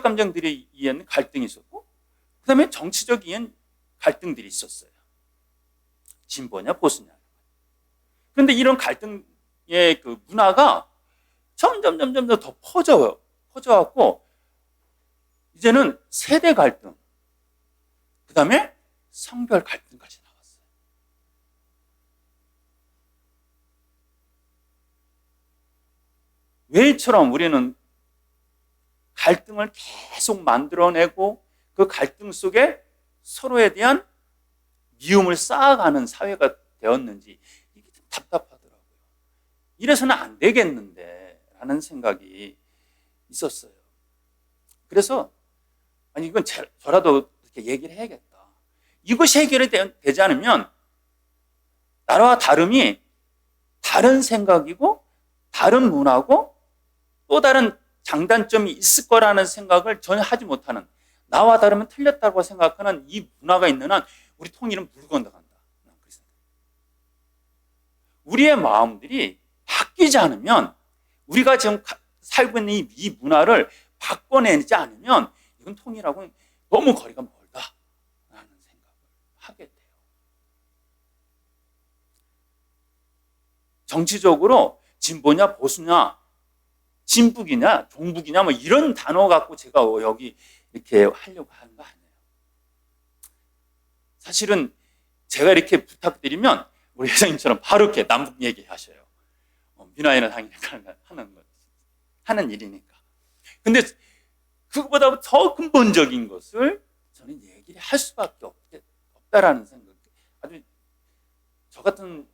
감정들에 의한 갈등이 있었고, 그 다음에 정치적 이한 갈등들이 있었어요. 진보냐 보수냐. 그런데 이런 갈등의 그 문화가 점점 더 퍼져갖고 이제는 세대 갈등, 그 다음에 성별 갈등까지 나왔어요. 왜 이처럼 우리는 갈등을 계속 만들어내고 그 갈등 속에 서로에 대한 미움을 쌓아가는 사회가 되었는지 이게 좀 답답하더라고요. 이래서는 안 되겠는데 라는 생각이 있었어요. 그래서 아니 이건 저라도 이렇게 얘기를 해야겠다. 이것이 해결이 되지 않으면 나라와 다름이 다른 생각이고 다른 문화고 또 다른 장단점이 있을 거라는 생각을 전혀 하지 못하는, 나와 다르면 틀렸다고 생각하는 이 문화가 있는 한 우리 통일은 물 건너간다. 우리의 마음들이 바뀌지 않으면, 우리가 지금 살고 있는 이 문화를 바꿔내지 않으면 이건 통일하고 너무 거리가 멀다라는 생각을 하게 돼요. 정치적으로 진보냐 보수냐, 진북이냐 종북이냐 뭐 이런 단어 갖고 제가 여기 이렇게 하려고 하는 거 아니에요. 사실은 제가 이렇게 부탁드리면 우리 회장님처럼 바로 이렇게 남북 얘기하셔요. 민화에는 당연히 하는 일이니까. 근데 그거보다 더 근본적인 것을 저는 얘기를 할 수밖에 없다라는 생각. 아주 저 같은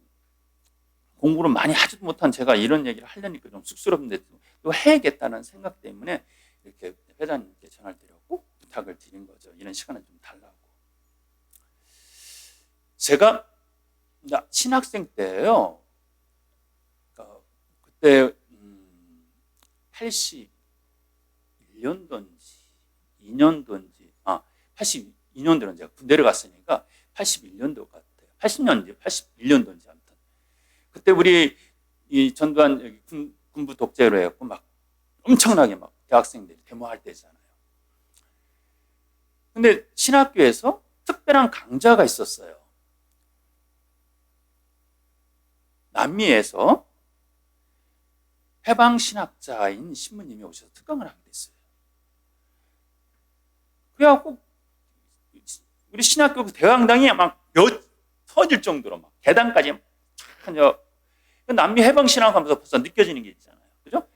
공부를 많이 하지도 못한 제가 이런 얘기를 하려니까 좀 쑥스럽는데 또 해야겠다는 생각 때문에 이렇게 회장님께 전화를 드렸고 부탁을 드린 거죠. 이런 시간을 좀 달라고. 제가 신학생 때예요. 그때 81년도인지 2년도인지 82년도는 제가 군대를 갔으니까 81년도 같아요. 80년인지 81년도인지 아무튼 그때 우리 이 전두환 군부 독재로 해갖고 막 엄청나게 막 대학생들이 데모할 때잖아요. 근데 신학교에서 특별한 강좌가 있었어요. 남미에서 해방신학자인 신부님이 오셔서 특강을 하게 됐어요. 그래갖고 우리 신학교 대강당이 막 터질 정도로 막 계단까지 남미 해방신학 하면서 벌써 느껴지는 게 있잖아요. 그죠?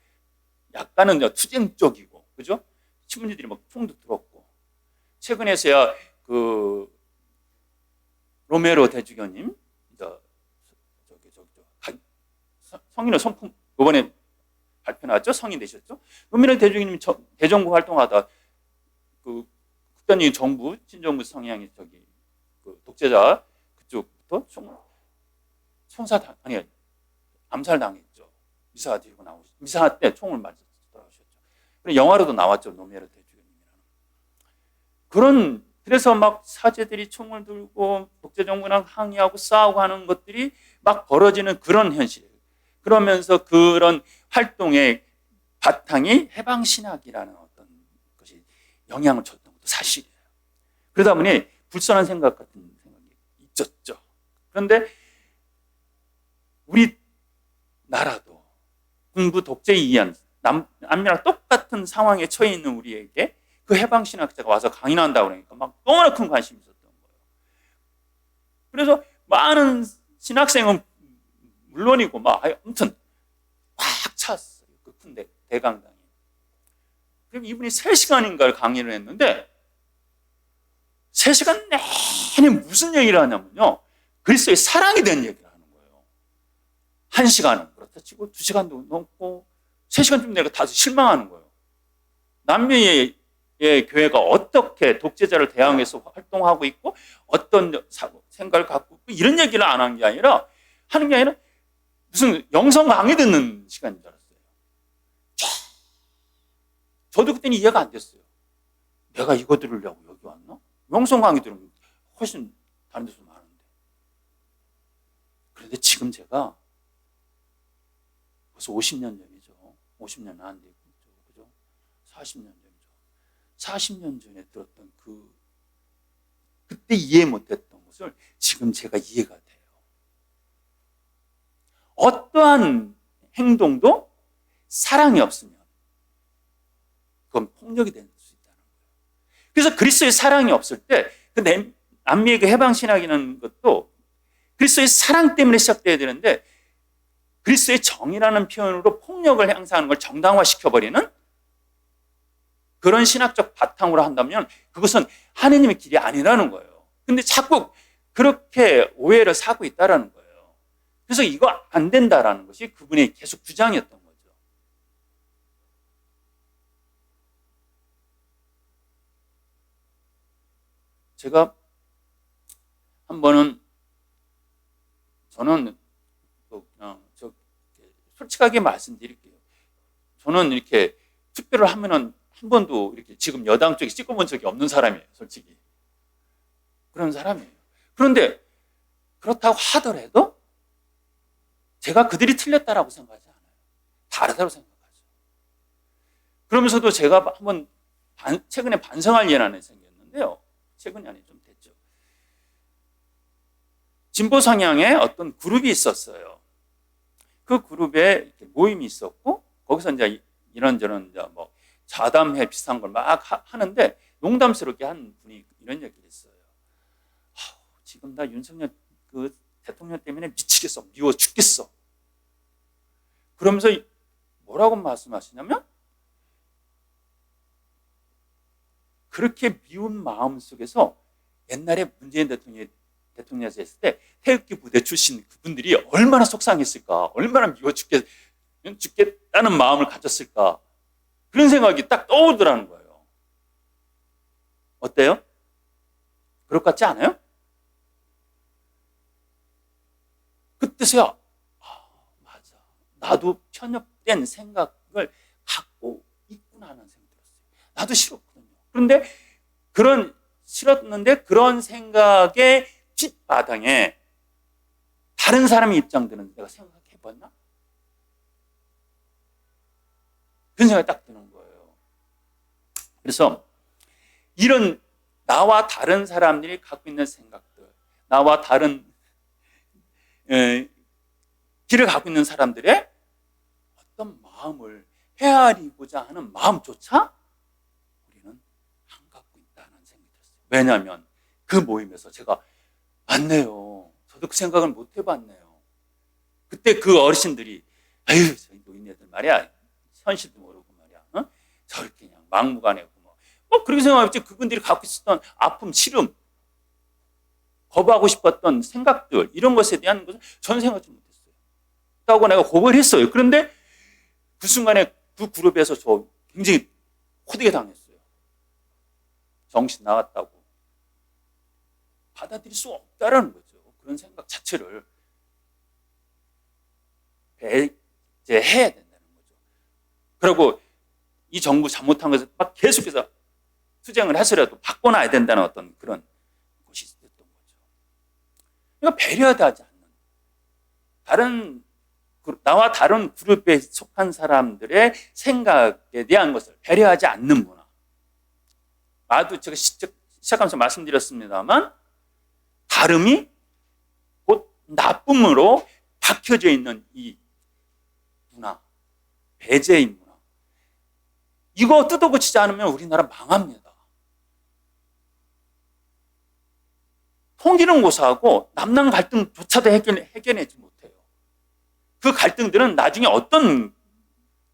약간은 투쟁적이고, 그죠? 신부님들이 막 총도 들었고, 최근에서야 그 로메로 대주교님, 성인의 성품 이번에 발표 나왔죠? 성인 되셨죠? 로메로 대주교님이 대정부 활동하다 그 국단적인 정부, 친정부 성향이 그 독재자 그쪽부터 암살당했죠. 미사 뒤로 미사 때 총을 맞아 돌아오셨죠. 그리고 영화로도 나왔죠. 로메로 대주교님이라는. 그래서 막 사제들이 총을 들고 독재 정부랑 항의하고 싸우고 하는 것들이 막 벌어지는 그런 현실이에요. 그러면서 그런 활동의 바탕이 해방신학이라는 어떤 것이 영향을 줬던 것도 사실이에요. 그러다 보니 불선한 생각 같은 생각이 있었죠. 그런데 우리나라도 군부 독재에 의한 남미랑 똑같은 상황에 처해 있는 우리에게 그 해방신학자가 와서 강인한다고 그러니까 막 너무나 큰 관심이 있었던 거예요. 그래서 많은 신학생은 물론이고 막 아무튼 꽉 찼어요. 그 큰 대강당이. 그럼 이분이 3시간인가를 강의를 했는데 3시간 내내 무슨 얘기를 하냐면요. 그리스도의 사랑에 대한 얘기를 하는 거예요. 1시간은 그렇다 치고 2시간도 넘고 3시간쯤 내가 다시 실망하는 거예요. 남미의 교회가 어떻게 독재자를 대항해서 활동하고 있고 어떤 생각을 갖고 있고 이런 얘기를 안 하는 게 아니라 무슨 영성 강의 듣는 시간인 줄 알았어요. 저도 그때는 이해가 안 됐어요. 내가 이거 들으려고 여기 왔나? 영성 강의 들으면 훨씬 다른 데서 많은데. 그런데 지금 제가 벌써 50년 전이죠. 50년 안 되고, 그죠? 40년 전이죠. 40년 전에 들었던 그때 이해 못했던 것을 지금 제가 이해가 돼요. 어떠한 행동도 사랑이 없으면 그건 폭력이 될 수 있다는 거예요. 그래서 그리스도의 사랑이 없을 때 그 남미의 그 해방신학이라는 것도 그리스도의 사랑 때문에 시작돼야 되는데 그리스도의 정의라는 표현으로 폭력을 행사하는 걸 정당화시켜버리는 그런 신학적 바탕으로 한다면 그것은 하느님의 길이 아니라는 거예요. 근데 자꾸 그렇게 오해를 사고 있다는 거예요. 그래서 이거 안 된다라는 것이 그분의 계속 주장이었던 거죠. 제가 한 번은 저는 그냥 솔직하게 말씀드릴게요. 저는 이렇게 투표를 하면은 한 번도 이렇게 지금 여당 쪽에 찍어본 적이 없는 사람이에요, 솔직히. 그런 사람이에요. 그런데 그렇다고 하더라도 제가 그들이 틀렸다라고 생각하지 않아요. 다르다고 생각하죠. 그러면서도 제가 한번 최근에 반성할 일 하나 생겼는데요. 최근이 아니죠, 좀 됐죠. 진보 성향의 어떤 그룹이 있었어요. 그 그룹에 모임이 있었고 거기서 이제 이런저런 이제 뭐 자담회 비슷한 걸 막 하는데 농담스럽게 한 분이 이런 얘기를 했어요. 지금 나 윤석열 그 대통령 때문에 미치겠어. 미워 죽겠어. 그러면서 뭐라고 말씀하시냐면 그렇게 미운 마음 속에서 옛날에 문재인 대통령에서 했을 때 태극기 부대 출신 그분들이 얼마나 속상했을까. 얼마나 미워 죽겠다는 마음을 가졌을까. 그런 생각이 딱 떠오르더라는 거예요. 어때요? 그럴 것 같지 않아요? 그때서야 맞아. 나도 편협된 생각을 갖고 있구나 하는 생각이 들었어요. 나도 싫었거든요. 그런데 싫었는데 그런 생각의 뒷바탕에 다른 사람의 입장들은 내가 생각해봤나? 그런 생각이 딱 드는 거예요. 그래서 이런 나와 다른 사람들이 갖고 있는 생각들, 나와 다른 길을 갖고 있는 사람들의 어떤 마음을 헤아리고자 하는 마음조차 우리는 안 갖고 있다는 생각이 들었어요. 왜냐하면 그 모임에서 제가 맞네요. 저도 그 생각을 못 해봤네요. 그때 그 어르신들이 아유 저희 노인네들 말이야 현실도 모르고 말이야 저렇게 그냥 막무가내고 그렇게 생각했지. 그분들이 갖고 있었던 아픔, 시름, 거부하고 싶었던 생각들 이런 것에 대한 것은 저는 생각하지 못했어요. 하고 내가 고백을 했어요. 그런데 그 순간에 그 그룹에서 저 굉장히 호되게 당했어요. 정신 나갔다고. 받아들일 수 없다라는 거죠. 그런 생각 자체를 배제해야 된다는 거죠. 그리고 이 정부 잘못한 것을 막 계속해서 투쟁을 해서라도 바꿔놔야 된다는 어떤 그런 것이 있었던 거죠. 그러니까 배려하지 않는 나와 다른 그룹에 속한 사람들의 생각에 대한 것을 배려하지 않는 문화. 나도 제가 시작하면서 말씀드렸습니다만 다름이 곧 나쁨으로 박혀져 있는 이 문화, 배제의 문화. 이거 뜯어고치지 않으면 우리나라 망합니다. 통일은 고사하고 남남 갈등조차도 해결하지 못해요. 그 갈등들은 나중에 어떤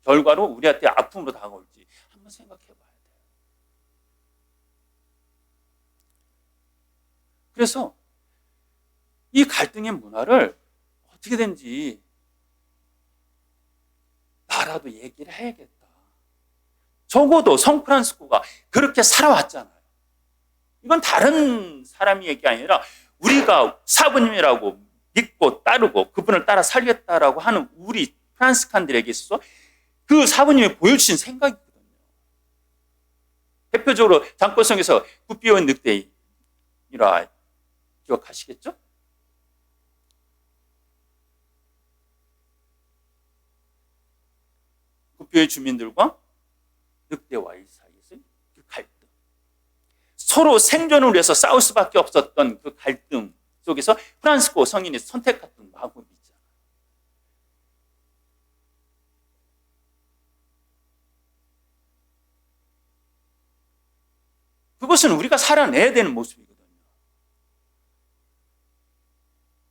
결과로 우리한테 아픔으로 다가올지 한번 생각해 봐야 돼요. 그래서 이 갈등의 문화를 어떻게든지 나라도 얘기를 해야겠다. 적어도 성프란스코가 그렇게 살아왔잖아요. 이건 다른 사람이 얘기 아니라 우리가 사부님이라고 믿고 따르고 그분을 따라 살겠다라고 하는 우리 프란스칸들에게 있어서 그 사부님이 보여주신 생각이거든요. 대표적으로 장고성에서 굿비온 늑대이라 기억하시겠죠? 굿비오의 주민들과 늑대와의 사이에서 그 갈등. 서로 생존을 위해서 싸울 수밖에 없었던 그 갈등 속에서 프란시스코 성인이 선택했던 마음이 있잖아요. 그것은 우리가 살아내야 되는 모습이거든요.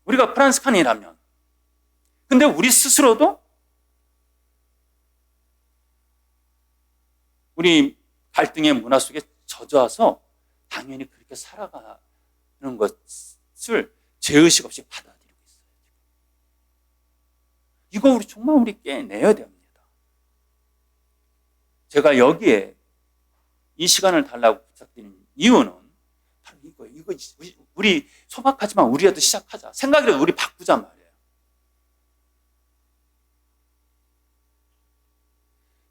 우리가 프란시스칸이라면. 근데 우리 스스로도 우리 갈등의 문화 속에 젖어서 당연히 그렇게 살아가는 것을 죄의식 없이 받아들이고 있어요. 이거 우리 깨내야 됩니다. 제가 여기에 이 시간을 달라고 부탁드린 이유는 바로 이거예요. 이거 우리 소박하지만 우리라도 시작하자. 생각이라도 우리 바꾸자 말이에요.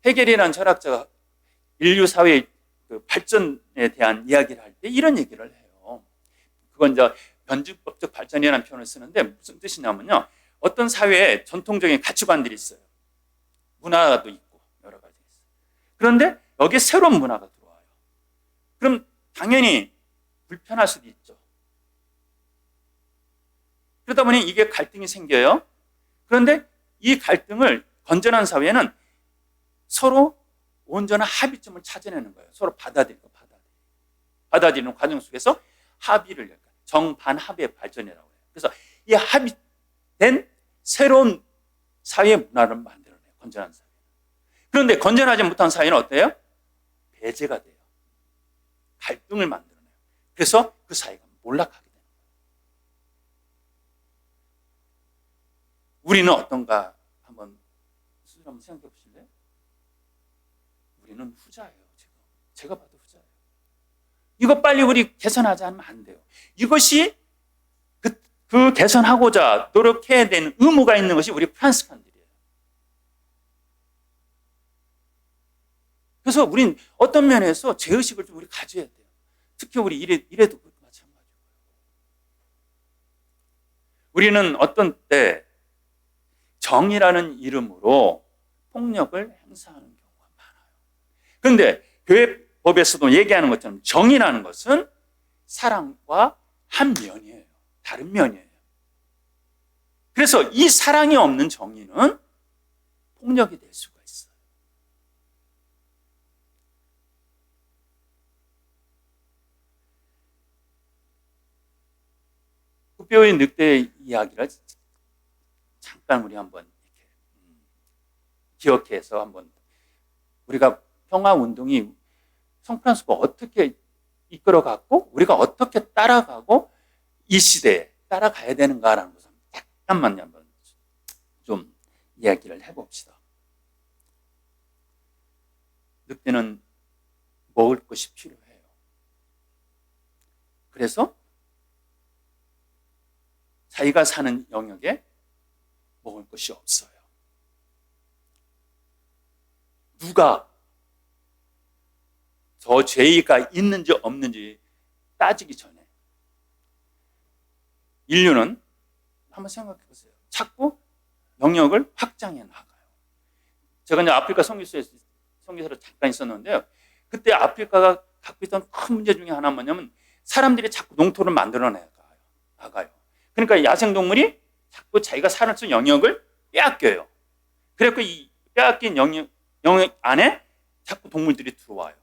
헤겔이라는 철학자가 인류 사회의 그 발전에 대한 이야기를 할 때 이런 얘기를 해요. 그건 이제 변증법적 발전이라는 표현을 쓰는데 무슨 뜻이냐면요. 어떤 사회에 전통적인 가치관들이 있어요. 문화도 있고 여러 가지 있어요. 그런데 여기에 새로운 문화가 들어와요. 그럼 당연히 불편할 수도 있죠. 그러다 보니 이게 갈등이 생겨요. 그런데 이 갈등을 건전한 사회는 서로 온전한 합의점을 찾아내는 거예요. 서로 받아들이는 과정 속에서 합의를 정반합의 발전이라고 해요. 그래서 이 합의된 새로운 사회 문화를 만들어내요. 건전한 사회. 그런데 건전하지 못한 사회는 어때요? 배제가 돼요. 갈등을 만들어내요. 그래서 그 사회가 몰락하게 되는 거예요. 우리는 어떤가 한번 생각해 보실래요? 우리는 후자예요. 지금 제가 봐도 후자예요. 이거 빨리 우리 개선하지 않으면 안 돼요. 이것이 그 개선하고자 노력해야 되는 의무가 있는 것이 우리 프란시스칸들이에요. 그래서 우린 어떤 면에서 죄의식을 좀 우리 가져야 돼요. 특히 우리 이래도 마찬가지고요. 우리는 어떤 때 정의라는 이름으로 폭력을 행사하는 경우가 많아요. 그런데 교회법에서도 얘기하는 것처럼 정의라는 것은 사랑과 한 면이에요. 다른 면이에요. 그래서 이 사랑이 없는 정의는 폭력이 될 수가 있어요. 구뼈의 늑대 이야기를 잠깐 우리 한번 이렇게 기억해서 한번 우리가 평화운동이 성프란시스코가 어떻게 이끌어갔고 우리가 어떻게 따라가고 이 시대에 따라가야 되는가라는 것을 잠깐만 한번 좀 이야기를 해봅시다. 늑대는 먹을 것이 필요해요. 그래서 자기가 사는 영역에 먹을 것이 없어요. 누가 더 죄의가 있는지 없는지 따지기 전에 인류는 한번 생각해 보세요. 자꾸 영역을 확장해 나가요. 제가 이제 아프리카 선교사로 잠깐 있었는데요. 그때 아프리카가 갖고 있던 큰 문제 중에 하나는 뭐냐면 사람들이 자꾸 농토를 만들어 나가요. 그러니까 야생동물이 자꾸 자기가 사는 영역을 빼앗겨요. 그래서 이 빼앗긴 영역 안에 자꾸 동물들이 들어와요.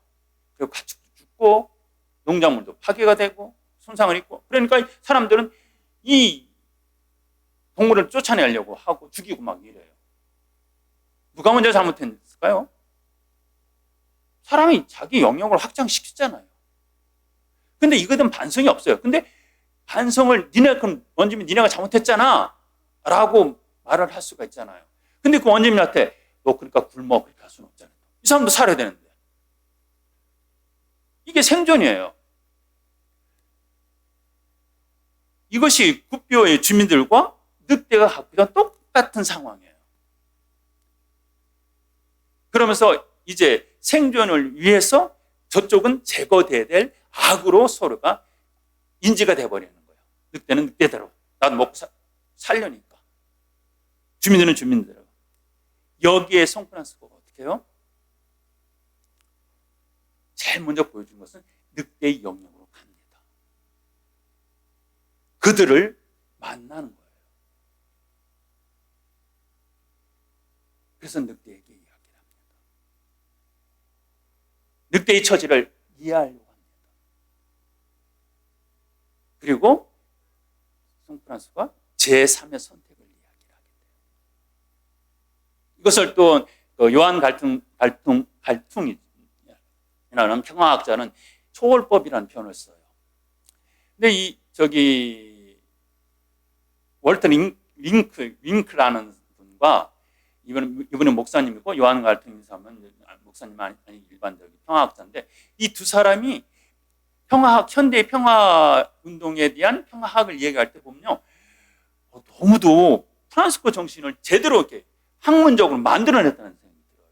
그리고 가축도 죽고 농작물도 파괴가 되고 손상을 입고 그러니까 사람들은 이 동물을 쫓아내려고 하고 죽이고 막 이래요. 누가 먼저 잘못했을까요? 사람이 자기 영역을 확장시켰잖아요. 근데 이거는 반성이 없어요. 근데 반성을 그럼 원주민 니네가 잘못했잖아 라고 말을 할 수가 있잖아요. 근데 그 원주민한테 너 그러니까 굶어 그렇게 할 수는 없잖아요. 이 사람도 살아야 되는데. 이게 생존이에요. 이것이 구뼈의 주민들과 늑대가 갖고 있던 똑같은 상황이에요. 그러면서 이제 생존을 위해서 저쪽은 제거돼야 될 악으로 서로가 인지가 돼버리는 거예요. 늑대는 늑대대로 나도 먹고 살려니까. 주민들은 주민대로. 여기에 성프란시스코가 어떻게 해요? 제일 먼저 보여준 것은 늑대의 영역으로 갑니다. 그들을 만나는 거예요. 그래서 늑대에게 이야기를 합니다. 늑대의 처지를 이해하려고 합니다. 그리고 송프란스가 제3의 선택을 이야기를 하게 돼요. 이것을 또 요한 갈퉁이라는 평화학자는 초월법이라는 표현을 써요. 근데 월터 윙크라는 분과 이분은 목사님이고 요한 갈퉁이 사람은 목사님 아니 일반적인 평화학자인데 이 두 사람이 현대의 평화 운동에 대한 평화학을 얘기할 때 보면요, 너무도 프란스코 정신을 제대로 이렇게 학문적으로 만들어냈다는 생각이 들어요.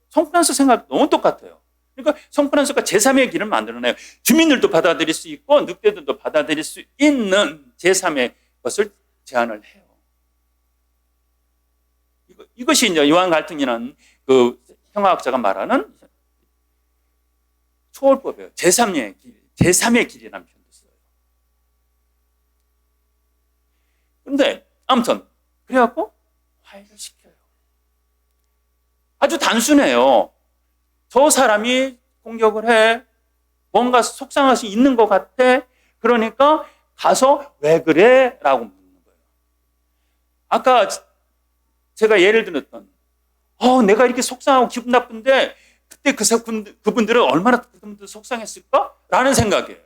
성프란스 생각 너무 똑같아요. 그러니까 성프란스가 제3의 길을 만들어내요. 주민들도 받아들일 수 있고 늑대들도 받아들일 수 있는 제3의 것을 제안을 해요. 이것이 이제 요한 갈등이라는 그 평화학자가 말하는 초월법이에요. 제3의 길이라는 표현도 써요. 그런데 아무튼 그래갖고 화해를 시켜요. 아주 단순해요. 저 사람이 공격을 해. 뭔가 속상할 수 있는 것 같아. 그러니까 가서 왜 그래? 라고 묻는 거예요. 아까 제가 예를 들었던 내가 이렇게 속상하고 기분 나쁜데 그때 그분들은 얼마나 그분들 속상했을까? 라는 생각이에요.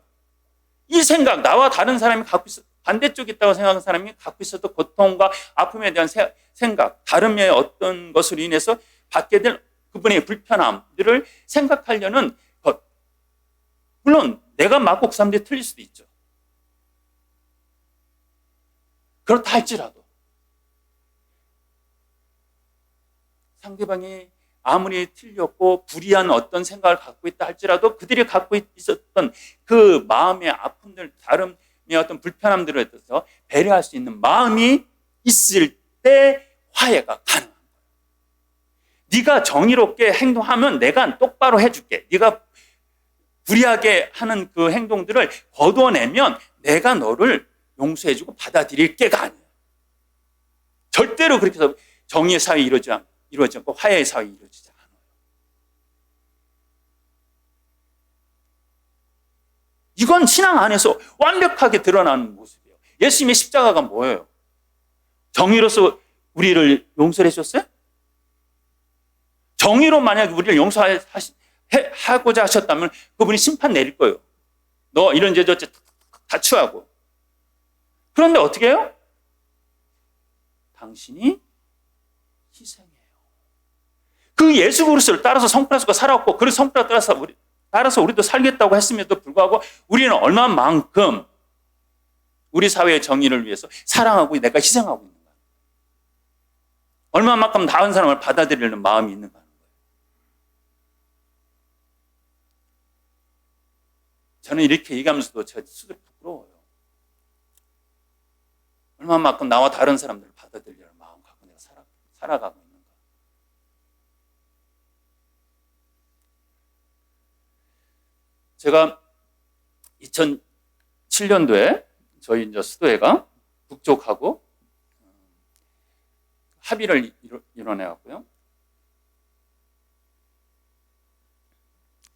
이 생각, 나와 다른 사람이 갖고 있어 반대쪽에 있다고 생각하는 사람이 갖고 있었던 고통과 아픔에 대한 생각, 다름의 어떤 것으로 인해서 받게 될 그분의 불편함들을 생각하려는 것. 물론 내가 맞고 그 사람들이 틀릴 수도 있죠. 그렇다 할지라도 상대방이 아무리 틀렸고 불이한 어떤 생각을 갖고 있다 할지라도 그들이 갖고 있었던 그 마음의 아픔들, 다름의 어떤 불편함들에 대해서 배려할 수 있는 마음이 있을 때 화해가 가능한 거예요. 네가 정의롭게 행동하면 내가 똑바로 해줄게. 네가 불이하게 하는 그 행동들을 거둬내면 내가 너를 용서해주고 받아들일게가 아니에요. 절대로 그렇게 해서 정의의 사회 이루어지지 않고 화해의 사회 이루어지지 않아요. 이건 신앙 안에서 완벽하게 드러나는 모습이에요. 예수님의 십자가가 뭐예요? 정의로서 우리를 용서해 주셨어요? 정의로 만약에 우리를 용서하고자 하셨다면 그분이 심판 내릴 거예요. 너 이런 죄 저죄 다 취하고. 그런데 어떻게 해요? 당신이 희생해요. 그 예수 그리스도를 따라서 성프란스가 살았고, 그 성프란스를 따라서 우리도 살겠다고 했음에도 불구하고 우리는 얼마만큼 우리 사회의 정의를 위해서 사랑하고 내가 희생하고 있는가? 얼마만큼 다른 사람을 받아들이려는 마음이 있는가 하는 거예요. 저는 이렇게 얘기하면서도 제 스스로 부끄러워요. 얼마만큼 나와 다른 사람들을 받아들이려는 마음 갖고 내가 살아가고 있는가. 제가 2007년도에 저희 이제 수도회가 북쪽하고 합의를 이뤄내었고요.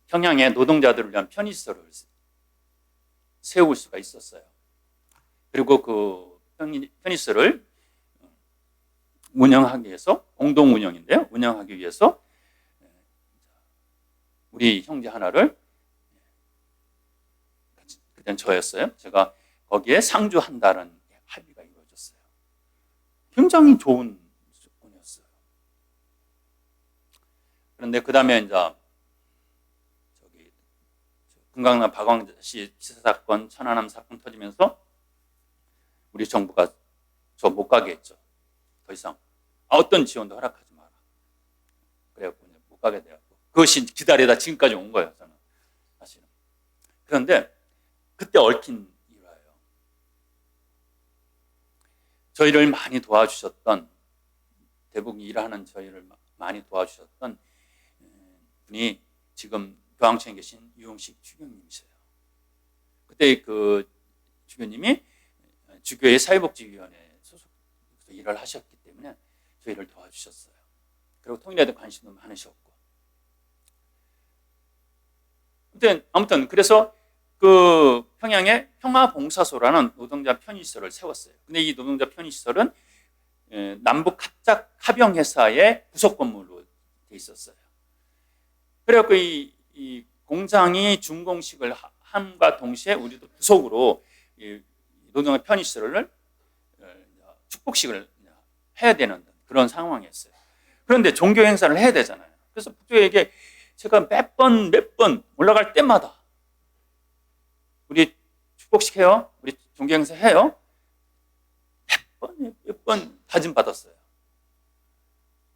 평양에 노동자들을 위한 편의시설을 세울 수가 있었어요. 그리고 그 편의시설을 운영하기 위해서, 공동 운영인데요. 운영하기 위해서 우리 형제 하나를, 그땐 저였어요. 제가 거기에 상주한다는 합의가 이루어졌어요. 굉장히 좋은 조건이었어요. 그런데 그 다음에 이제 금강남 박광시 치사 사건, 천안함 사건 터지면서 우리 정부가 저 못 가게 했죠. 더 이상 어떤 지원도 허락하지 마라. 그래갖고 못 가게 돼갖고 그것이 기다리다 지금까지 온 거예요. 저는 사실은. 그런데 그때 얽힌 일화예요. 저희를 많이 도와주셨던, 대북 일하는 저희를 많이 도와주셨던 분이 지금 교황청에 계신 유용식 주교님이세요. 그때 그 주교님이 주교회 사회복지위원회 소속 일을 하셨기 때문에 저희를 도와주셨어요. 그리고 통일에도 관심도 많으셨고. 아무튼 그래서 그 평양에 평화봉사소라는 노동자 편의시설을 세웠어요. 근데 이 노동자 편의시설은 남북 합작합영회사의 부속 건물로 돼 있었어요. 그래갖고 이 공장이 준공식을 함과 동시에 우리도 부속으로 이 노동자 편의시설을 축복식을 해야 되는 그런 상황이었어요. 그런데 종교 행사를 해야 되잖아요. 그래서 북조에게 제가 몇 번 올라갈 때마다 우리 축복식 해요? 우리 종교 행사 해요? 몇 번 다짐 받았어요.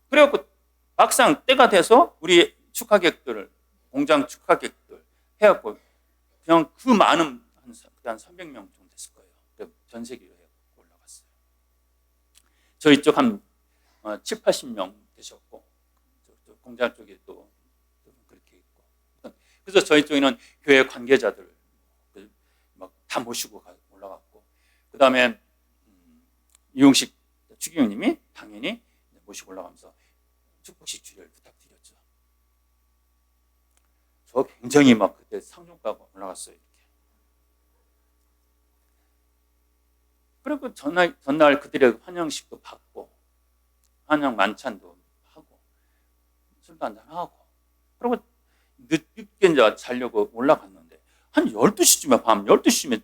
그래갖고 막상 때가 돼서 우리 축하객들을 공장 축하객들 해갖고 그냥 그 많은 한 300명 정도 됐을 거예요. 전 세계로 올라갔어요. 저희 쪽 한 7, 80명 되셨고 공장 쪽에 또 그렇게 있고 그래서 저희 쪽에는 교회 관계자들 막 다 모시고 올라갔고 그 다음에 유용식 추기경님이 당연히 모시고 올라가면서 축복식 주례를 부탁드렸죠. 저 굉장히 막 그때 상종가가 올라갔어요. 이렇게. 그리고 전날 그들의 환영식도 받고 환영 만찬도 하고 술도 한잔 하고 그리고 늦게 이제 자려고 올라갔는데 한 12시쯤에 밤 12시쯤에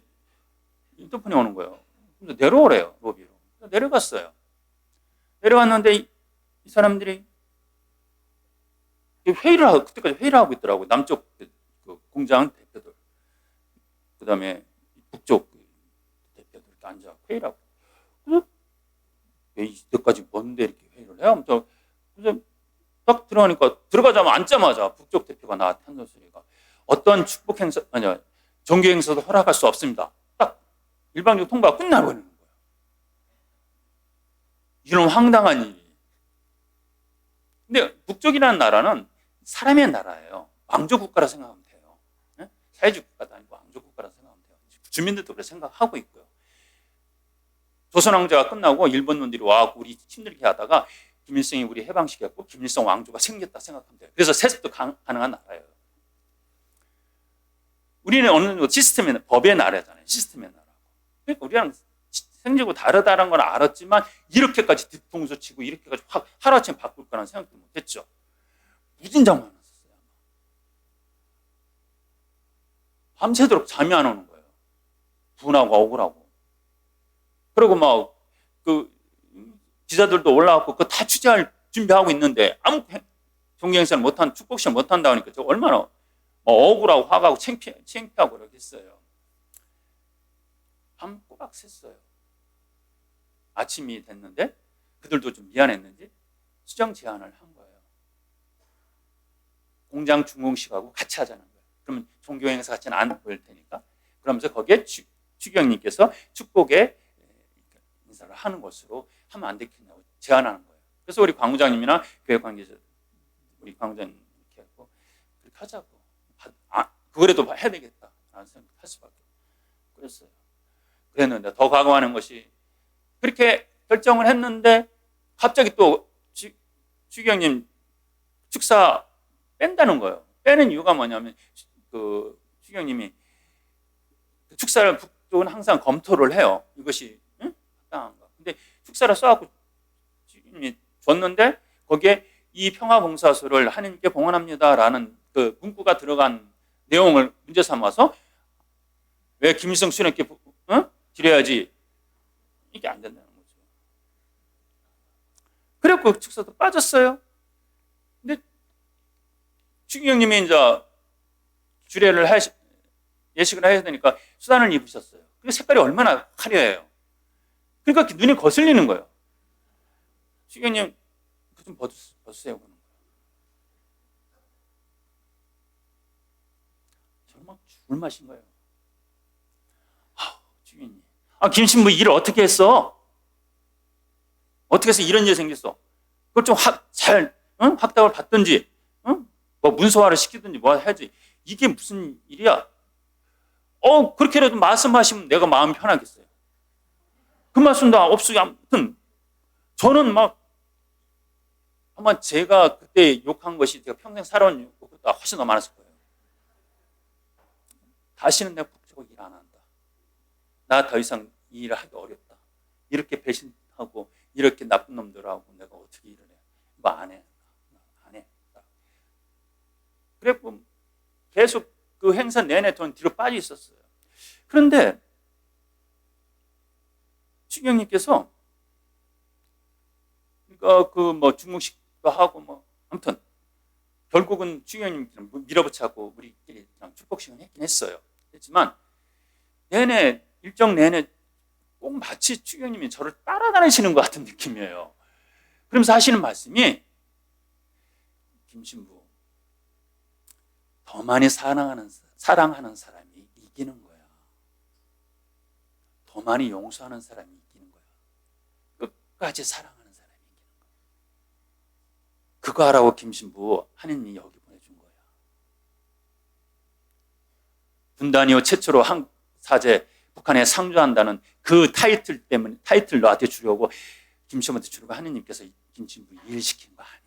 인터폰이 오는 거예요. 그래서 내려오래요. 로비로. 내려갔어요. 내려갔는데 이 사람들이 그때까지 회의를 하고 있더라고요. 남쪽 그 공장 대표들, 그 다음에 북쪽 대표들 이렇게 앉아 회의를 하고. 그래서 왜 이때까지 뭔데 이렇게 회의를 해요? 그래서 딱 들어가자마자 앉자마자 북쪽 대표가 나한테 하는 소리가 어떤 축복 행사, 아니요, 종교 행사도 허락할 수 없습니다. 딱 일방적 통과가 끝나버리는 거예요. 이런 황당한 일이. 근데 북쪽이라는 나라는 사람의 나라예요. 왕조 국가라 생각하면 돼요. 사회주의 국가도 아니고 왕조 국가라 생각하면 돼요. 주민들도 그렇게 생각하고 있고요. 조선 왕조가 끝나고 일본 놈들이 와서 우리 힘들게 하다가 김일성이 우리 해방시켰고 김일성 왕조가 생겼다 생각하면 돼요. 그래서 세습도 가능한 나라예요. 우리는 어느 정도 시스템의 법의 나라잖아요. 시스템의 나라고. 그러니까 우리랑 생기고 다르다는 걸 알았지만 이렇게까지 뒤통수 치고 이렇게까지 확 하루아침에 바꿀 거라는 생각도 못했죠. 무진장 많았어요. 밤새도록 잠이 안 오는 거예요. 분하고 억울하고. 그리고 막 그 기자들도 올라왔고 그거 다 취재할 준비하고 있는데 아무 종교 행사를 못한 축복식 못한다 하니까 저 얼마나 억울하고 화가고 창피하고 그렇게 했어요. 밤 꼬박 샜어요. 아침이 됐는데 그들도 좀 미안했는지 수정 제안을 한 거예요. 공장 준공식하고 같이 하자는 거예요. 그러면 종교 행사 같이는 안 보일 테니까. 그러면서 거기에 추기경님께서 축복에 인사를 하는 것으로 하면 안 되겠냐고 제안하는 거예요. 그래서 우리 광부장님이나 교회 관계자 우리 광부장님 이렇게 하고 그렇게 하자고. 그거라도 해야 되겠다라는 생각할 수밖에 그랬어요. 그랬는데 더 과거하는 것이 그렇게 결정을 했는데 갑자기 또 추기경님 축사 뺀다는 거예요. 빼는 이유가 뭐냐면 그 추기경님이 축사를 북쪽은 항상 검토를 해요. 이것이 합당한가. 근데 축사를 써갖고 추기경님이 줬는데 거기에 이 평화봉사소를 하나님께 봉헌합니다라는 그 문구가 들어간 내용을 문제 삼아서 왜 김일성 수령께 드려야지 이게 안 된다는 거죠. 그래갖고 축사도 빠졌어요. 근데 추기경님이 이제 주례를 예식을 해야 되니까 수단을 입으셨어요. 그 색깔이 얼마나 화려해요. 그러니까 눈이 거슬리는 거예요. 추기경님 그 좀 벗으세요. 그러는 거예요. 저는 막 죽을 맛인 거예요. 추기경님. 김 신부 일을 어떻게 했어? 어떻게 해서 이런 일이 생겼어? 그걸 좀 잘 확답을 받든지 뭐 문서화를 시키든지 뭐 해야지. 이게 무슨 일이야? 그렇게라도 말씀하시면 내가 마음 편하겠어요. 그 말씀도 없으니 아무튼 저는 막 아마 제가 그때 욕한 것이 제가 평생 살아온 욕보다 훨씬 더 많았을 거예요. 다시는 내가 북적으로 일 안 한다. 나 더 이상 이 일을 하기 어렵다. 이렇게 배신하고 이렇게 나쁜 놈들하고 내가 어떻게 일을 해. 이거 안 해. 안 해. 그래고 계속 그 행사 내내 저는 뒤로 빠져 있었어요. 그런데 추경님께서 그 뭐 중국식도 하고 뭐 아무튼 결국은 추경님께서 밀어붙이고 우리끼리 축복식은 했긴 했어요. 했지만 내내 일정 내내 꼭 마치 추경님이 저를 따라다니시는 것 같은 느낌이에요. 그러면서 하시는 말씀이 김신부 더 많이 사랑하는 사람이 이기는 거야. 더 많이 용서하는 사람이 이기는 거야. 끝까지 사랑하는 사람이 이기는 거야. 그거 하라고 김신부 하느님이 여기 보내준 거야. 분단 이후 최초로 한국 사제 북한에 상주한다는 그 타이틀 때문에 타이틀 너한테 주려고 김신부한테 주려고 하느님께서 김신부 일시킨 거 아니야.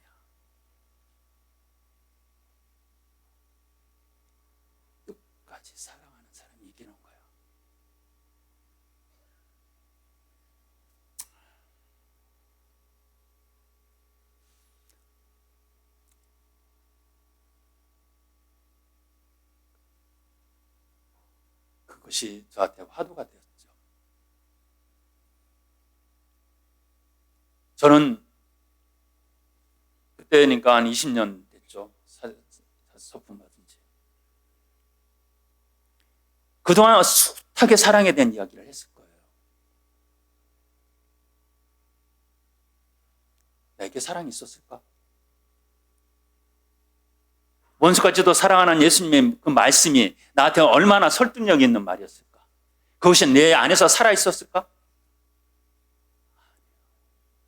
끝까지 사랑하는 사람이 이기는 거야. 그것이 저한테 화두가 되었죠. 저는 그때니까 한 20년 됐죠. 서품 받은 지. 그동안 숱하게 사랑에 대한 이야기를 했을 거예요. 내게 사랑이 있었을까? 원수까지도 사랑하는 예수님의 그 말씀이 나한테 얼마나 설득력 있는 말이었을까? 그것이 내 안에서 살아있었을까?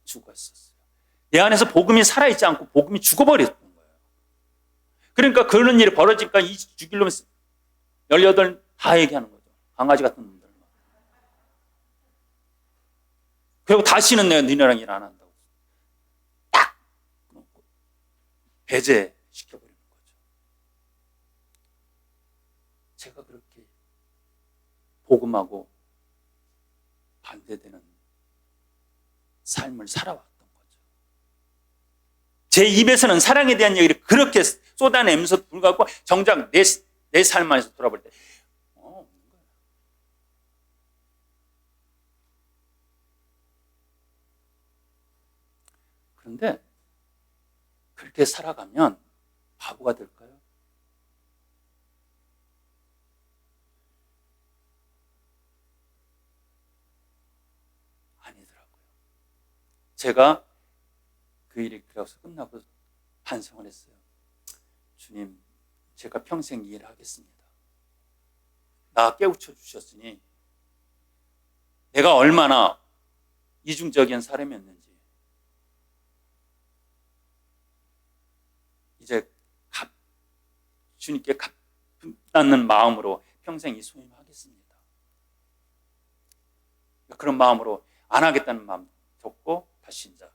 죽었었어요. 내 안에서 복음이 살아있지 않고 복음이 죽어버렸던 거예요. 그러니까 그런 일이 벌어지니까 이 죽이려면 18 다 얘기하는 거죠. 강아지 같은 놈들. 그리고 다시는 내가 너네랑 일 안 한다고. 딱 배제시켜버리는 거죠. 제가 그렇게 복음하고 반대되는 삶을 살아왔던 거죠. 제 입에서는 사랑에 대한 얘기를 그렇게 쏟아내면서 불구하고 정작 내 삶 안에서 돌아볼 때 없는 거예요. 그런데 그렇게 살아가면 바보가 될까요? 아니더라고요. 제가 그 일이 그래서 끝나고 반성을 했어요. 주님, 제가 평생 이 일을 하겠습니다. 나 깨우쳐 주셨으니 내가 얼마나 이중적인 사람이었는지 이제 주님께 갚는 마음으로 평생 이 소임을 하겠습니다. 그런 마음으로 안 하겠다는 마음 접고 다시 이제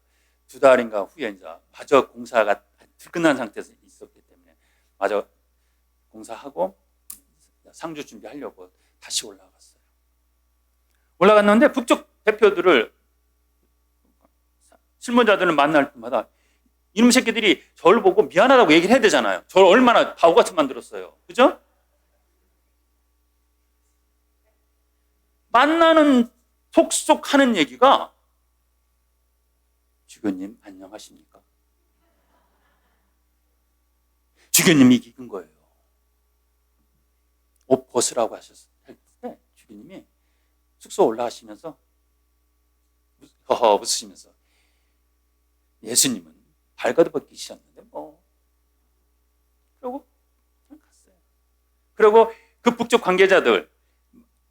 2달인가 후에 이제 마저 공사가 끝난 상태에서 있었기 때문에 마저 공사하고 상주 준비하려고 다시 올라갔어요. 올라갔는데 북쪽 대표들을 실무자들을 만날 때마다 이놈 새끼들이 저를 보고 미안하다고 얘기를 해야 되잖아요. 저를 얼마나 바보같이 만들었어요. 그죠? 만나는 속속 하는 얘기가 주교님 안녕하십니까? 주교님이 이긴 거예요. 옷 벗으라고 하셨을 때 주교님이 숙소 올라가시면서 허허 웃으시면서 예수님은 발가도 벗기셨는데 뭐 그러고 그냥 갔어요. 그리고 그 북쪽 관계자들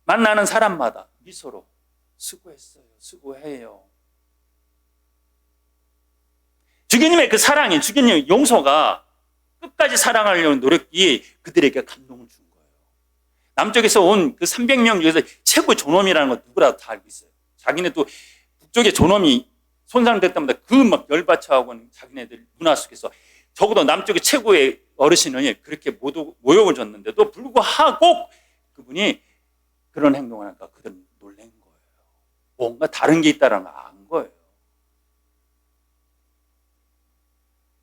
만나는 사람마다 미소로 수고했어요. 수고해요. 주교님의 그 사랑이 주교님의 용서가 끝까지 사랑하려는 노력이 그들에게 감동을 준 거예요. 남쪽에서 온 그 300명 중에서 최고 존엄이라는 거 누구라도 다 알고 있어요. 자기네도 북쪽의 존엄이 손상될 때마다 그 막 열받쳐하고는 자기네들 문화 속에서 적어도 남쪽의 최고의 어르신은 그렇게 모욕을 줬는데도 불구하고 그분이 그런 행동을 하니까 그들은 놀란 거예요. 뭔가 다른 게 있다는 걸 안 거예요.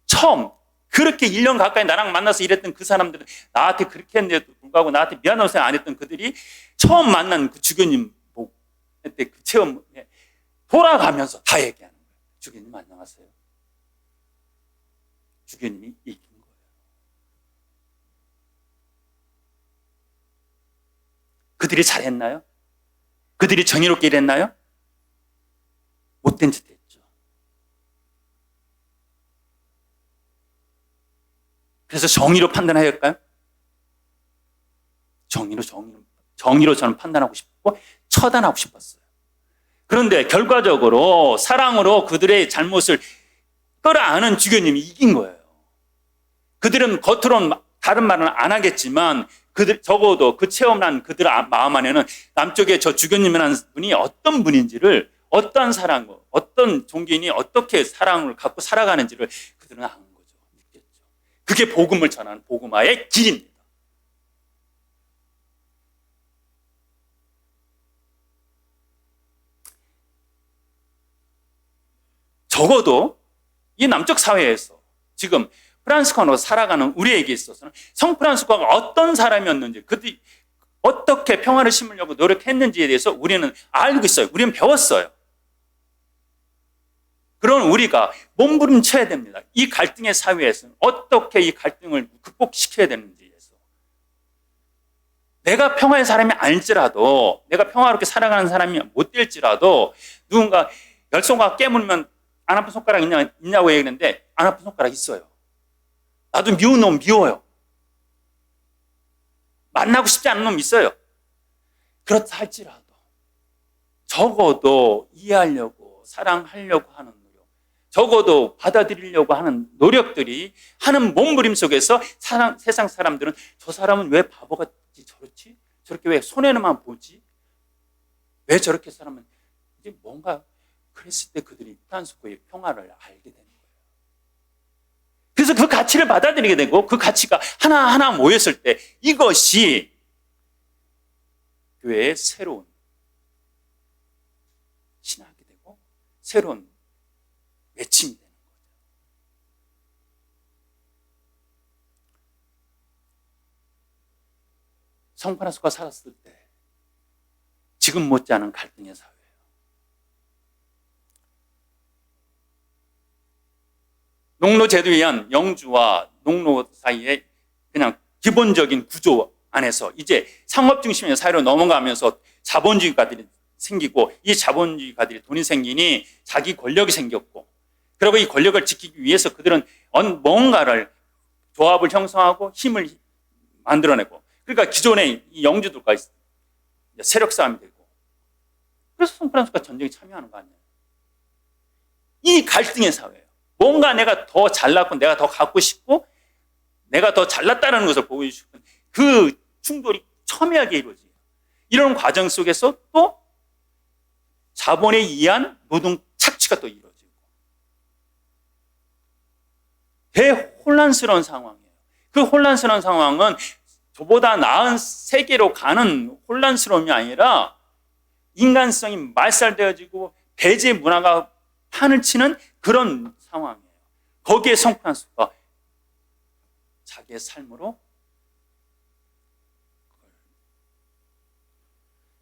처음 그렇게 1년 가까이 나랑 만나서 일했던 그 사람들은 나한테 그렇게 했는데도 불구하고 나한테 미안한 생각 안 했던 그들이 처음 만난 그 주교님 때 그 체험에 돌아가면서 다 얘기하는 거예요. 주교님 안녕하세요. 주교님이 이긴 거예요. 그들이 잘했나요? 그들이 정의롭게 일했나요? 못된 짓 했죠. 그래서 정의로 판단하였을까요? 정의로 저는 판단하고 싶고 처단하고 싶었어요. 그런데 결과적으로 사랑으로 그들의 잘못을 끌어안은 주교님이 이긴 거예요. 그들은 겉으로는 다른 말은 안 하겠지만 적어도 그 체험한 그들 마음 안에는 남쪽에 저 주교님이라는 분이 어떤 분인지를, 어떤 사랑과 어떤 종교인이 어떻게 사랑을 갖고 살아가는지를 그들은 아는 거죠. 느꼈죠. 그게 복음을 전하는 복음화의 길입니다. 적어도 이 남쪽 사회에서 지금 프란시스코로 살아가는 우리에게 있어서는 성프란시스코가 어떤 사람이었는지, 그들이 어떻게 평화를 심으려고 노력했는지에 대해서 우리는 알고 있어요. 우리는 배웠어요. 그런 우리가 몸부림쳐야 됩니다. 이 갈등의 사회에서는 어떻게 이 갈등을 극복시켜야 되는지에서. 내가 평화의 사람이 아닐지라도, 내가 평화롭게 살아가는 사람이 못 될지라도, 누군가 열손가락 깨물면 안 아픈 손가락 있냐고 얘기했는데 안 아픈 손가락 있어요. 나도 미운 놈 미워요. 만나고 싶지 않은 놈 있어요. 그렇다 할지라도 적어도 이해하려고, 사랑하려고 하는 노력, 적어도 받아들이려고 하는 노력들이 하는 몸부림 속에서 세상 사람들은 저 사람은 왜 바보같이 저렇지? 저렇게 왜 손해만 보지? 왜 저렇게 사람은 이제 뭔가 그랬을 때 그들이 프란시스코의 평화를 알게 되는 거예요. 그래서 그 가치를 받아들이게 되고 그 가치가 하나하나 모였을 때 이것이 교회의 새로운 신학이 되고 새로운 외침이 되는 거죠. 성 프란시스코가 살았을 때 지금 못지않은 갈등의 사회, 농로 제도에 의한 영주와 농로 사이의 그냥 기본적인 구조 안에서 이제 상업 중심의 사회로 넘어가면서 자본주의가들이 생기고, 이 자본주의가들이 돈이 생기니 자기 권력이 생겼고, 그리고 이 권력을 지키기 위해서 그들은 뭔가를 조합을 형성하고 힘을 만들어내고, 그러니까 기존의 이 영주들과 세력 싸움이 되고, 그래서 성프란시스코가 전쟁에 참여하는 거 아니에요. 이 갈등의 사회예요. 뭔가 내가 더 잘났고 내가 더 갖고 싶고 내가 더 잘났다는 것을 보여주고 싶은 그 충돌이 첨예하게 이루어져요. 이런 과정 속에서 또 자본에 의한 노동 착취가 또 이루어지고 대혼란스러운 상황이에요. 그 혼란스러운 상황은 저보다 나은 세계로 가는 혼란스러움이 아니라 인간성이 말살되어지고 배제 문화가 판을 치는 그런 상황이에요. 거기에 성프란시스코가 자기의 삶으로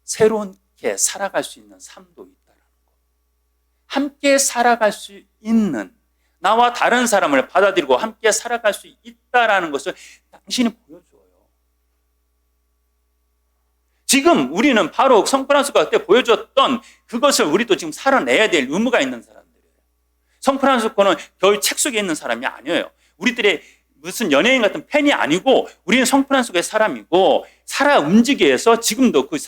새롭게 살아갈 수 있는 삶도 있다는 거. 함께 살아갈 수 있는, 나와 다른 사람을 받아들이고 함께 살아갈 수 있다는 것을 당신이 보여줘요. 지금 우리는 바로 성프란시스코가 그때 보여줬던 그것을 우리도 지금 살아내야 될 의무가 있는 사람들이에요. 성프란시스코는 겨우 책 속에 있는 사람이 아니에요. 우리들의 무슨 연예인 같은 팬이 아니고 우리는 성프란시스코의 사람이고 살아 움직이기 위해서 지금도 그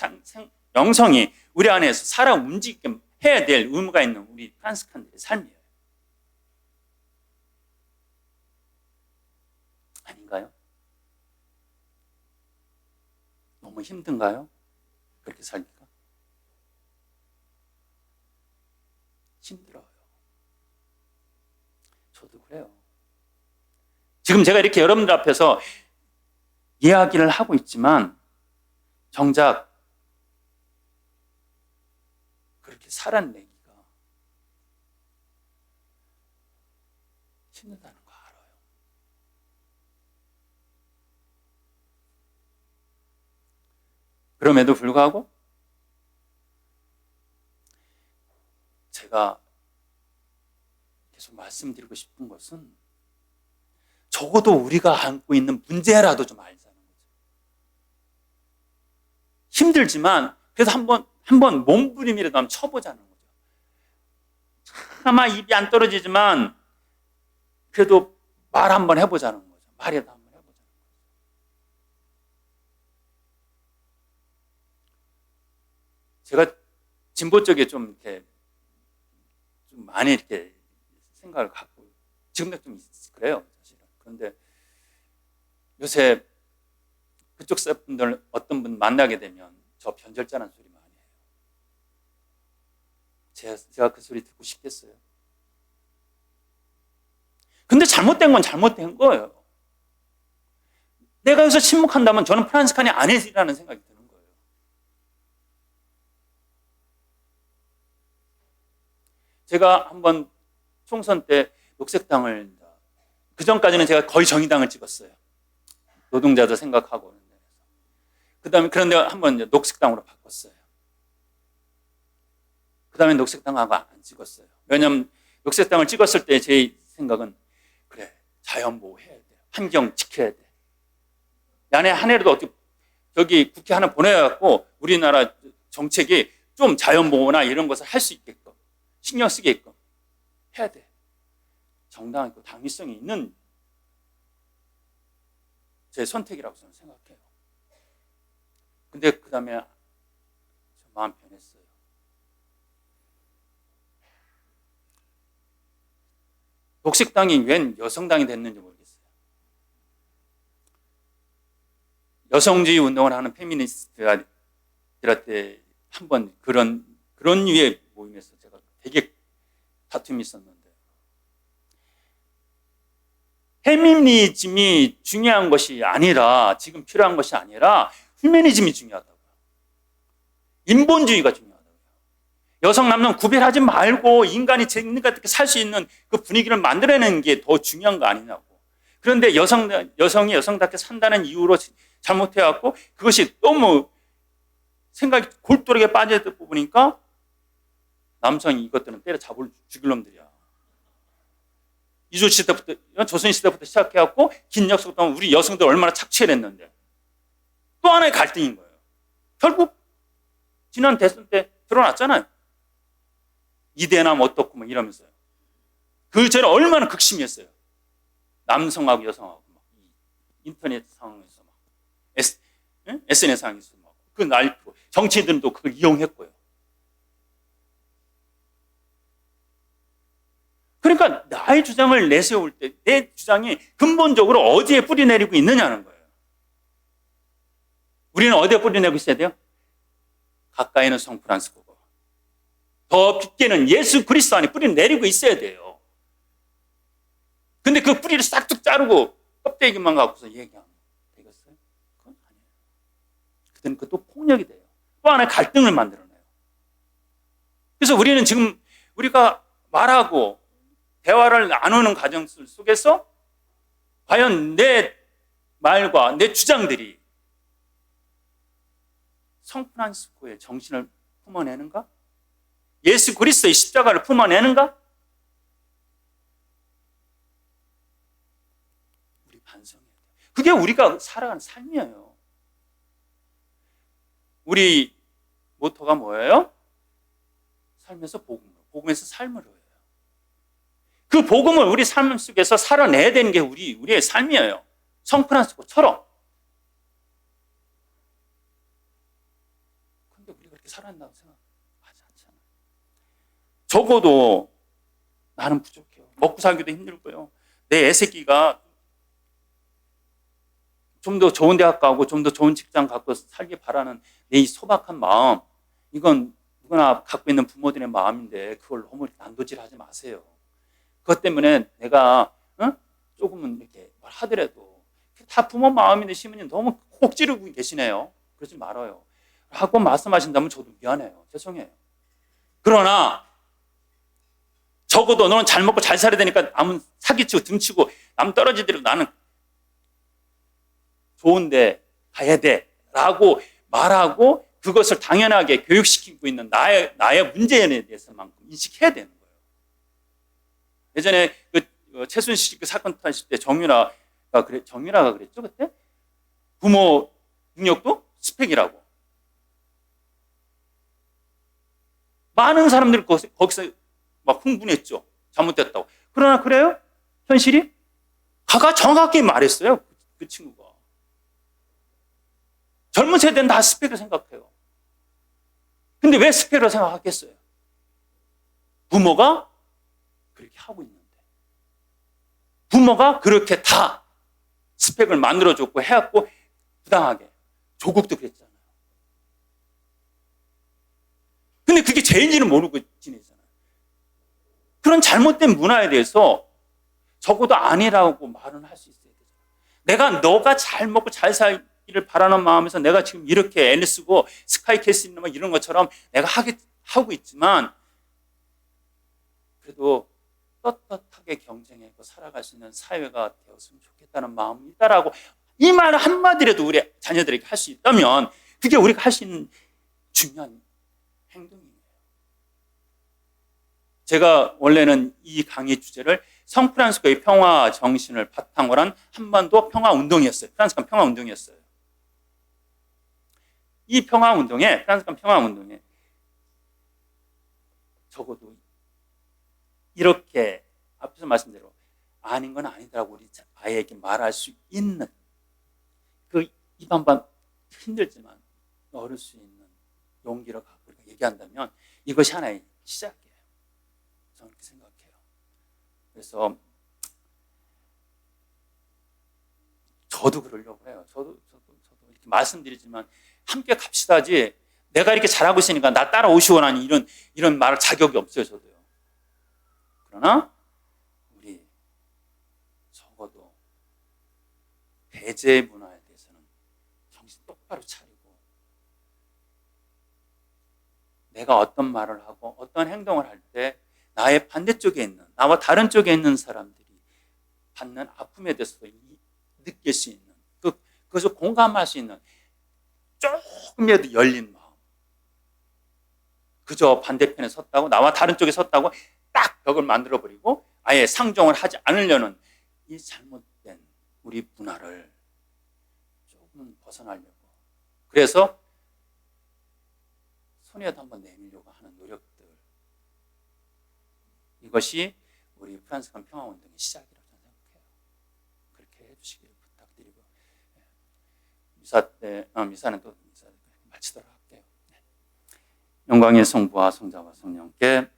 영성이 우리 안에서 살아 움직이게 해야 될 의무가 있는 우리 프란시스칸들의 삶이에요. 너무 힘든가요? 그렇게 살기가? 힘들어요. 저도 그래요. 지금 제가 이렇게 여러분들 앞에서 이야기를 하고 있지만 정작 그렇게 살아내기가 힘들다는 거 알아요. 그럼에도 불구하고 제가 계속 말씀드리고 싶은 것은 적어도 우리가 안고 있는 문제라도 좀 알자는 거죠. 힘들지만 그래서 한번 몸부림이라도 한번 쳐보자는 거죠. 차마 입이 안 떨어지지만 그래도 말 한번 해보자는 거죠. 말이라도 한번 해보자는 거죠. 제가 진보 쪽에 좀 이렇게 좀 많이 이렇게 생각을 갖고 지금도 좀 그래요. 사실은. 그런데 요새 그쪽 분들 어떤 분 만나게 되면 저 변절자라는 소리 많이 해요. 제가 그 소리 듣고 싶겠어요? 근데 잘못된 건 잘못된 거예요. 내가 여기서 침묵한다면 저는 프란시스칸이 아니라는 생각이 드는 거예요. 제가 한번 총선 때 녹색당을, 그 전까지는 제가 거의 정의당을 찍었어요. 노동자도 생각하고. 그 다음에 그런데 한번 녹색당으로 바꿨어요. 그 다음에 녹색당하고 안 찍었어요. 왜냐하면 녹색당을 찍었을 때 제 생각은 그래, 자연보호 해야 돼. 환경 지켜야 돼. 내년에 한 해라도 어떻게 저기 국회 하나 보내갖고 우리나라 정책이 좀 자연보호나 이런 것을 할 수 있게끔 신경 쓰게끔 해야 돼. 정당한 당위성이 있는 제 선택이라고 저는 생각해요. 근데 그 다음에 마음 변했어요. 녹색당이 웬 여성당이 됐는지 모르겠어요. 여성주의 운동을 하는 페미니스트들한테 한번 그런 류의 모임에서 제가 되게 다툼이 있었는데, 페미니즘이 중요한 것이 아니라, 지금 필요한 것이 아니라 휴머니즘이 중요하다고요. 인본주의가 중요하다고요. 여성 남성 구별하지 말고 인간이 인간답게 살 수 있는 그 분위기를 만들어내는 게 더 중요한 거 아니냐고. 그런데 여성이 여성답게 산다는 이유로 잘못해갖고 그것이 너무 생각이 골똘하게 빠져있다 보니까 남성이 이것들은 때려 죽일 놈들이야. 이조 시대부터, 조선 시대부터 시작해갖고 긴 역사 동안 우리 여성들 얼마나 착취했는데 또 하나의 갈등인 거예요. 결국 지난 대선 때 드러났잖아요. 이대남 어떻고 뭐 이러면서요. 그 전에 얼마나 극심했어요. 남성하고 여성하고 막 인터넷 상황에서 막 SNS 상황에서 막 그 날고 정치인들도 그걸 이용했고요. 그러니까 나의 주장을 내세울 때 내 주장이 근본적으로 어디에 뿌리내리고 있느냐는 거예요. 우리는 어디에 뿌리내고 있어야 돼요? 가까이는 성 프란시스코고 더 깊게는 예수 그리스도 안에 뿌리내리고 있어야 돼요. 근데 그 뿌리를 싹둑 자르고 껍데기만 갖고서 얘기하면 되겠어요? 그건 아니에요. 그때는 그것도 폭력이 돼요. 또 하나의 갈등을 만들어내요. 그래서 우리는 지금 우리가 말하고 대화를 나누는 과정 속에서 과연 내 말과 내 주장들이 성 프란시스코의 정신을 품어내는가? 예수 그리스도의 십자가를 품어내는가? 우리 반성해야 돼요. 그게 우리가 살아가는 삶이에요. 우리 모토가 뭐예요? 삶에서 복음으로, 복음에서 삶으로. 그 복음을 우리 삶 속에서 살아내야 되는 게 우리의 삶이에요. 성 프란시스코처럼. 근데 우리가 그렇게 살아낸다고 생각하지 않잖아요. 적어도 나는 부족해요. 먹고 살기도 힘들고요. 내 애새끼가 좀 더 좋은 대학 가고 좀 더 좋은 직장 갖고 살기 바라는 내 이 소박한 마음, 이건 누구나 갖고 있는 부모들의 마음인데 그걸 너무 난도질하지 마세요. 그것 때문에 내가 조금은 이렇게 말하더라도 다 부모 마음인데 시민님 너무 콕 찌르고 계시네요. 그러지 말아요. 라고 말씀하신다면 저도 미안해요. 죄송해요. 그러나 적어도 너는 잘 먹고 잘 살아야 되니까 남은 사기치고 등치고 남 떨어지더라도 나는 좋은데 가야 돼 라고 말하고 그것을 당연하게 교육시키고 있는 나의 문제에 대해서만큼 인식해야 되는 거예요. 예전에 그 최순실 그 사건 터질 때 정유라가 그랬죠 그때? 부모 능력도 스펙이라고. 많은 사람들이 거기서 막 흥분했죠. 잘못됐다고. 그러나 그래요? 현실이? 가가 정확하게 말했어요. 그 친구가. 젊은 세대는 다 스펙을 생각해요. 근데 왜 스펙을 생각하겠어요? 부모가 그렇게 하고 있는데. 부모가 그렇게 다 스펙을 만들어줬고 해왔고 부당하게. 조국도 그랬잖아요. 근데 그게 죄인지는 모르고 지내잖아요. 그런 잘못된 문화에 대해서 적어도 아니라고 말은 할 수 있어야 되잖아요. 너가 잘 먹고 잘 살기를 바라는 마음에서 내가 지금 이렇게 애를 쓰고 스카이캐슬이나 뭐 이런 것처럼 내가 하고 있지만 그래도 떳떳하게 경쟁하고 살아갈 수 있는 사회가 되었으면 좋겠다는 마음이 있다라고 이 말 한마디라도 우리 자녀들에게 할 수 있다면 그게 우리가 할 수 있는 중요한 행동이에요. 제가 원래는 이 강의 주제를 성프란시스코의 평화 정신을 바탕으로 한 한반도 평화운동이었어요. 프란시스칸 평화운동이었어요. 이 프란시스칸 평화운동에 적어도 이렇게 앞에서 말씀대로 아닌 건 아니다라고 우리 아이에게 말할 수 있는 그 입 한 번 힘들지만 얻을 수 있는 용기를 갖고 우리가 얘기한다면 이것이 하나의 시작이에요. 저는 그렇게 생각해요. 그래서 저도 그러려고 해요. 저도 이렇게 말씀드리지만 함께 갑시다지 내가 이렇게 잘하고 있으니까 나 따라오시오라는 이런 말할 자격이 없어요. 저도요. 그러나 우리 적어도 배제 문화에 대해서는 정신 똑바로 차리고 내가 어떤 말을 하고 어떤 행동을 할 때 나의 반대쪽에 있는 나와 다른 쪽에 있는 사람들이 받는 아픔에 대해서도 느낄 수 있는 그것을 공감할 수 있는 조금이라도 열린 마음. 그저 반대편에 섰다고 나와 다른 쪽에 섰다고 딱 벽을 만들어버리고 아예 상종을 하지 않으려는 이 잘못된 우리 문화를 조금 벗어나려고 그래서 손이라도 한번 내밀려고 하는 노력들 이것이 우리 프란시스칸 평화운동의 시작이라고 저는 생각해요. 그렇게 해주시길 부탁드리고 미사는 또 마치도록 할게요. 영광의 성부와 성자와 성령께